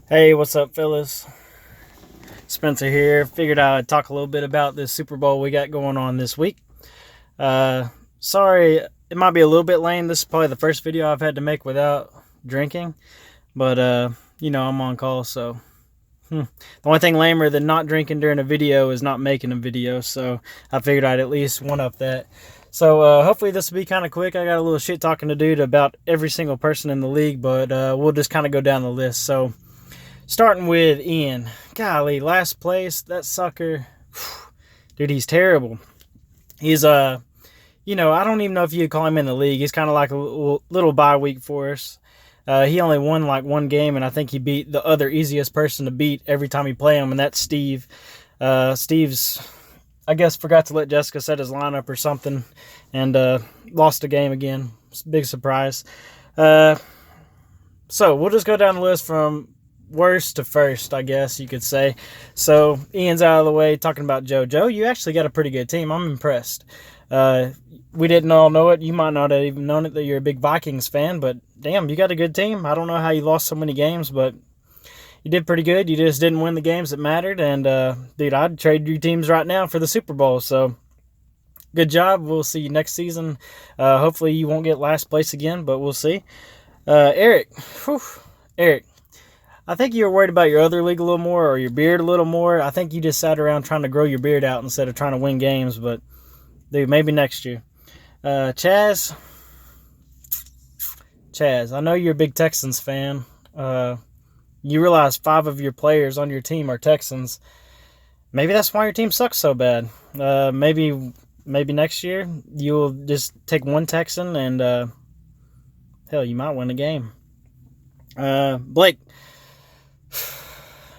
Hey, what's up, fellas? Spencer here. Figured I'd talk a little bit about this Super Bowl we got going on this week. Uh, Sorry, it might be a little bit lame. This is probably the first video I've had to make without drinking, but I'm on call, so the only thing lamer than not drinking during a video is not making a video. So I figured I'd at least one up that. So hopefully this will be kind of quick. I got a little shit talking to do to about every single person in the league, but we'll just kind of go down the list. So starting with Ian. Golly, last place. That sucker. Dude, he's terrible. He's, I don't even know if you'd call him in the league. He's kind of like a little bye week for us. He only won like one game, and I think he beat the other easiest person to beat every time he play him, and that's Steve. Steve's, I guess, forgot to let Jessica set his lineup or something, and lost the game again. It's a big surprise. So we'll just go down the list from worst to first, I guess you could say. So Ian's out of the way. Talking about Joe. Joe, you actually got a pretty good team. I'm impressed. We didn't all know it. You might not have even known it that you're a big Vikings fan, but damn, you got a good team. I don't know how you lost so many games, but you did pretty good. You just didn't win the games that mattered. And dude, I'd trade your teams right now for the Super Bowl. So good job. We'll see you next season. Hopefully you won't get last place again, but we'll see. Eric. Eric. I think you were worried about your other league a little more, or your beard a little more. I think you just sat around trying to grow your beard out instead of trying to win games. But, dude, maybe next year. Chaz, I know you're a big Texans fan. You realize 5 of your players on your team are Texans. Maybe that's why your team sucks so bad. Maybe next year you'll just take one Texan and, hell, you might win a game. Blake.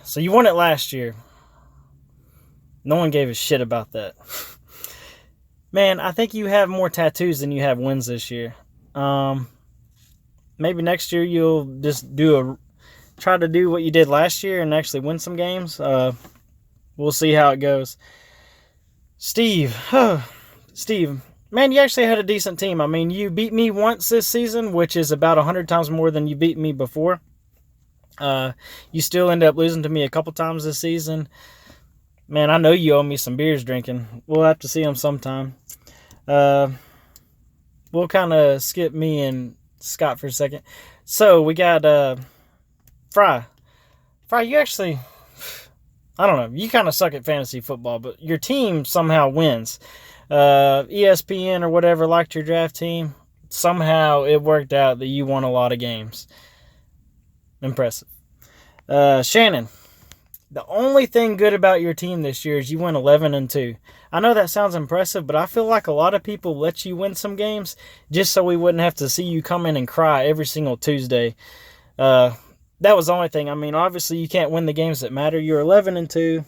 So you won it last year. No one gave a shit about that. Man, I think you have more tattoos than you have wins this year. Maybe next year you'll just try to do what you did last year and actually win some games. We'll see how it goes. Steve, man, you actually had a decent team. I mean, you beat me once this season, which is about 100 times more than you beat me before. You still end up losing to me a couple times this season. Man, I know you owe me some beers drinking. We'll have to see them sometime. We'll kind of skip me and Scott for a second. So we got Fry. Fry, you actually, I don't know, you kind of suck at fantasy football, but your team somehow wins. ESPN or whatever liked your draft team. Somehow it worked out that you won a lot of games. Impressive. Shannon, the only thing good about your team this year is you went 11-2. I know that sounds impressive, but I feel like a lot of people let you win some games just so we wouldn't have to see you come in and cry every single Tuesday. That was the only thing. I mean, obviously you can't win the games that matter. You're 11-2.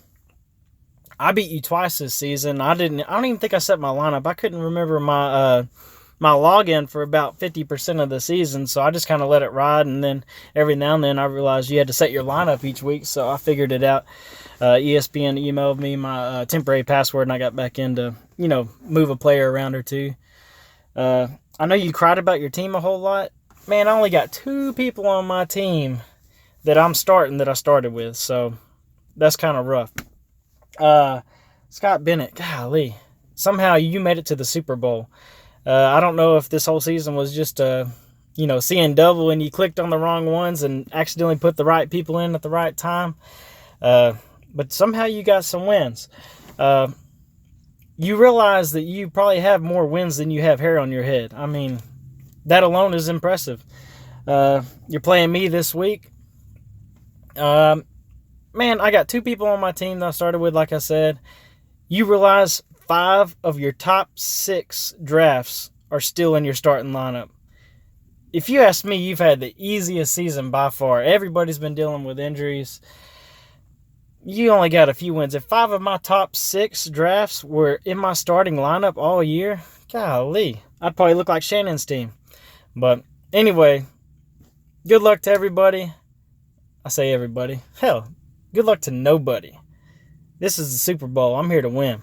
I beat you twice this season. I don't even think I set my lineup. I couldn't remember my login for about 50% of the season, so I just kind of let it ride, and then every now and then I realized you had to set your lineup each week, so I figured it out. ESPN emailed me my temporary password, and I got back in to, move a player around or two. I know you cried about your team a whole lot. Man, I only got 2 people on my team that I'm starting that I started with, so that's kind of rough. Scott Bennett, golly. Somehow you made it to the Super Bowl. I don't know if this whole season was just, seeing double and you clicked on the wrong ones and accidentally put the right people in at the right time. But somehow you got some wins. You realize that you probably have more wins than you have hair on your head. I mean, that alone is impressive. You're playing me this week. Man, I got 2 people on my team that I started with, like I said. You realize 5 of your top 6 drafts are still in your starting lineup. If you ask me, you've had the easiest season by far. Everybody's been dealing with injuries. You only got a few wins. If 5 of my top 6 drafts were in my starting lineup all year, golly, I'd probably look like Shannon's team. But anyway, good luck to everybody. I say everybody. Hell, good luck to nobody. This is the Super Bowl. I'm here to win.